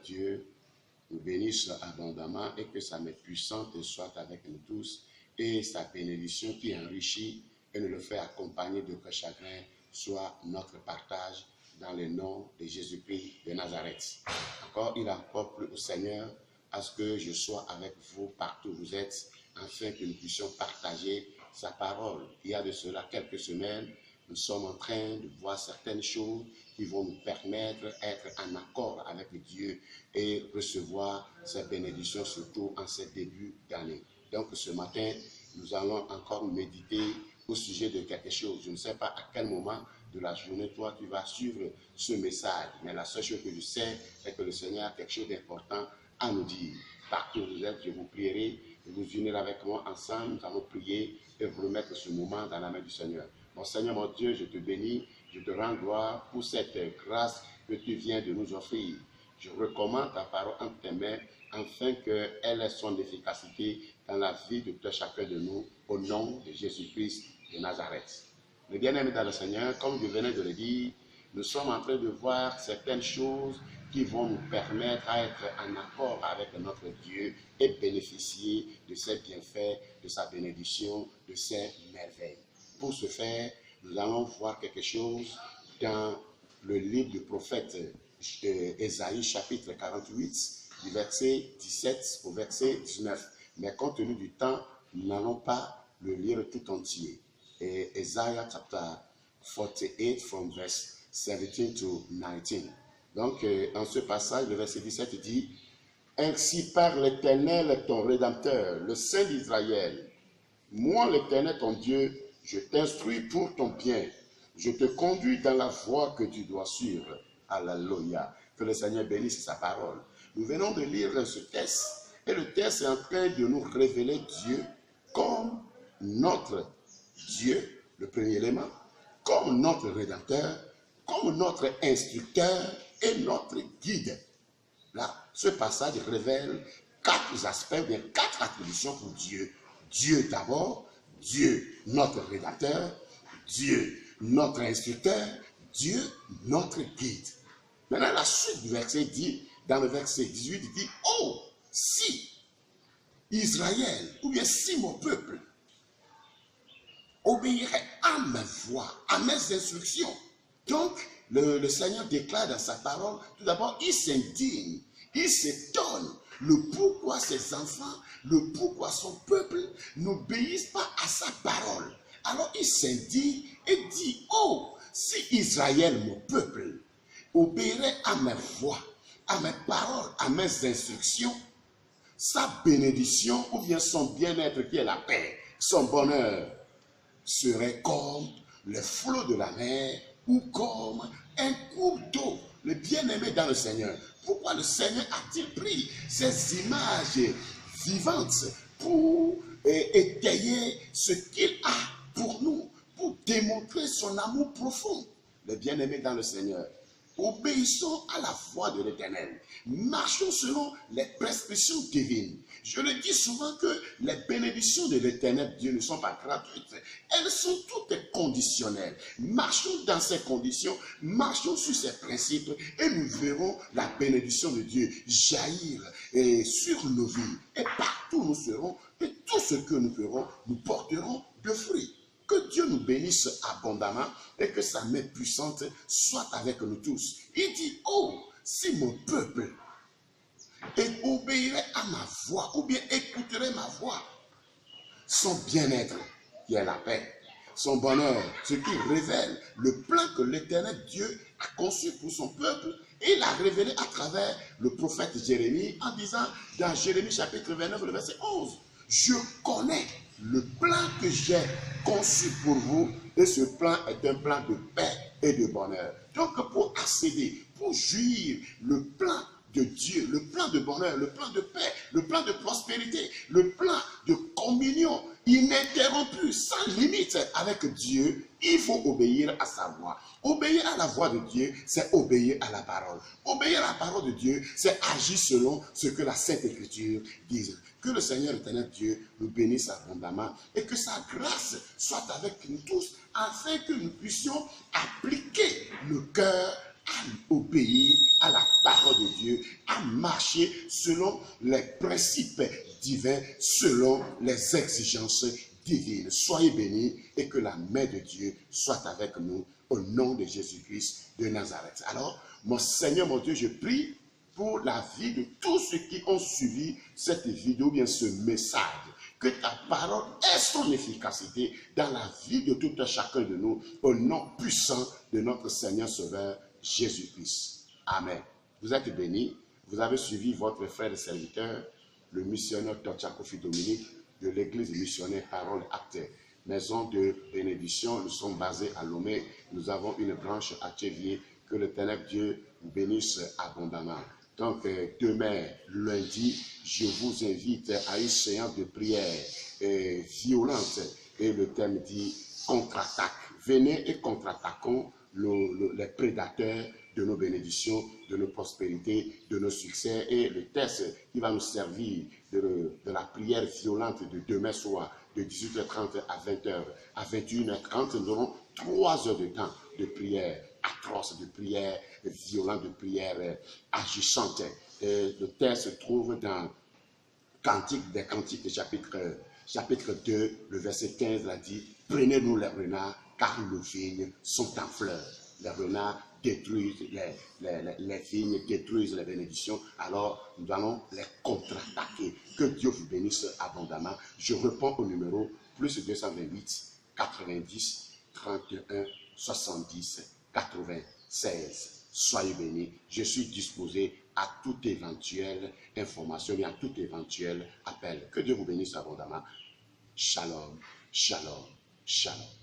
Dieu nous bénisse abondamment et que sa main puissante soit avec nous tous et sa bénédiction qui enrichit et nous le fait accompagner de vrais chagrins soit notre partage dans le nom de Jésus-Christ de Nazareth. Encore, il encore plu au Seigneur à ce que je sois avec vous partout où vous êtes, afin que nous puissions partager sa parole. Il y a de cela quelques semaines, nous sommes en train de voir certaines choses qui vont nous permettre d'être en accord avec Dieu et recevoir ses bénédictions, surtout en ce début d'année. Donc ce matin, nous allons encore méditer au sujet de quelque chose. Je ne sais pas à quel moment de la journée, toi, tu vas suivre ce message. Mais la seule chose que je sais est que le Seigneur a quelque chose d'important à nous dire. Partout où vous êtes, je vous prierai de vous unir avec moi ensemble. Nous allons prier et vous remettre ce moment dans la main du Seigneur. Mon Seigneur, mon Dieu, je te bénis, je te rends gloire pour cette grâce que tu viens de nous offrir. Je recommande ta parole entre tes mains afin qu'elle ait son efficacité dans la vie de tout chacun de nous, au nom de Jésus-Christ de Nazareth. Les bien-aimés dans le Seigneur, comme je venais de le dire, nous sommes en train de voir certaines choses qui vont nous permettre d'être en accord avec notre Dieu et bénéficier de ses bienfaits, de sa bénédiction, de ses merveilles. Pour ce faire, nous allons voir quelque chose dans le livre du prophète Ésaïe, chapitre 48, du verset 17 au verset 19. Mais compte tenu du temps, nous n'allons pas le lire tout entier. Et Isaiah chapter 48 from verse 17 to 19. Donc, en ce passage, le verset 17 dit « Ainsi parle l'Éternel, ton Rédempteur, le Saint d'Israël. Moi, l'Éternel, ton Dieu, je t'instruis pour ton bien. Je te conduis dans la voie que tu dois suivre. » Alléluia. Que le Seigneur bénisse sa parole. Nous venons de lire ce texte, et le texte est en train de nous révéler Dieu comme notre Dieu, le premier élément, comme notre Rédempteur, comme notre instructeur et notre guide. Là, ce passage révèle quatre aspects, bien quatre attributions pour Dieu. Dieu d'abord, Dieu notre Rédempteur, Dieu notre instructeur, Dieu notre guide. Maintenant, la suite du verset dit, dans le verset 18, il dit, « Oh, si Israël, ou bien si mon peuple, obéirait à mes voix, à mes instructions. » Donc, le Seigneur déclare dans sa parole, tout d'abord, il s'indigne, il s'étonne, le pourquoi ses enfants, le pourquoi son peuple n'obéissent pas à sa parole. Alors, il s'indigne et dit, oh, si Israël, mon peuple, obéirait à mes voix, à mes paroles, à mes instructions, sa bénédiction ou bien son bien-être qui est la paix, son bonheur, serait comme le flot de la mer ou comme un cours d'eau. Le bien-aimé dans le Seigneur. Pourquoi le Seigneur a-t-il pris ces images vivantes pour étayer ce qu'il a pour nous, pour démontrer son amour profond? Le bien-aimé dans le Seigneur. Obéissons à la voix de l'Éternel. Marchons selon les prescriptions divines. Je le dis souvent que les bénédictions de l'Éternel Dieu ne sont pas gratuites. Elles sont toutes conditionnelles. Marchons dans ces conditions, marchons sur ces principes et nous verrons la bénédiction de Dieu jaillir sur nos vies. Et partout où nous serons, et tout ce que nous ferons, nous porterons de fruits. Que Dieu nous bénisse abondamment et que sa main puissante soit avec nous tous. Il dit, oh, si mon peuple obéirait à ma voix, ou bien écouterait ma voix, son bien-être, qui est la paix, son bonheur, ce qui révèle le plan que l'Éternel Dieu a conçu pour son peuple, et il a révélé à travers le prophète Jérémie en disant, dans Jérémie chapitre 29, le verset 11, je connais le plan que j'ai conçu pour vous, et ce plan est un plan de paix et de bonheur. Donc pour accéder, pour jouir le plan de Dieu, le plan de bonheur, le plan de paix, le plan de prospérité, le plan de communion ininterrompue, sans limite avec Dieu, il faut obéir à sa voix. Obéir à la voix de Dieu, c'est obéir à la parole. Obéir à la parole de Dieu, c'est agir selon ce que la Sainte Écriture dit. Que le Seigneur éternel Dieu nous bénisse abondamment et que sa grâce soit avec nous tous afin que nous puissions appliquer le cœur à obéir à la parole de Dieu, à marcher selon les principes divins, selon les exigences divines. Soyez bénis et que la main de Dieu soit avec nous au nom de Jésus-Christ de Nazareth. Alors, mon Seigneur, mon Dieu, je prie pour la vie de tous ceux qui ont suivi cette vidéo, bien ce message. Que ta parole ait son efficacité dans la vie de tout un chacun de nous, au nom puissant de notre Seigneur Sauveur Jésus-Christ. Amen. Vous êtes bénis. Vous avez suivi votre frère et serviteur, le missionnaire Dr. Kofi Dominique, de l'église missionnaire Parole Acte, maison de bénédiction. Nous sommes basés à Lomé. Nous avons une branche à Tchévier. Que l'Éternel Dieu vous bénisse abondamment. Donc, demain, lundi, je vous invite à une séance de prière violente. Et le thème dit contre-attaque. Venez et contre-attaquons les prédateurs de nos bénédictions, de nos prospérités, de nos succès. Et le texte qui va nous servir de la prière violente de demain soir, de 18h30 à 20h, à 21h30, nous aurons 3 heures de temps de prière atroce, de prière violente, de prière agissante. Le texte se trouve dans Cantique des Cantiques, chapitre 2, le verset 15, là dit « Prenez-nous les renards, car nos vignes sont en fleurs. » Les renards détruisent les vignes, détruisent les bénédictions. Alors, nous allons les contre-attaquer. Que Dieu vous bénisse abondamment. Je réponds au numéro plus 228 90 31 70 96. Soyez bénis. Je suis disposé à toute éventuelle information et à tout éventuel appel. Que Dieu vous bénisse abondamment. Shalom, shalom, shalom.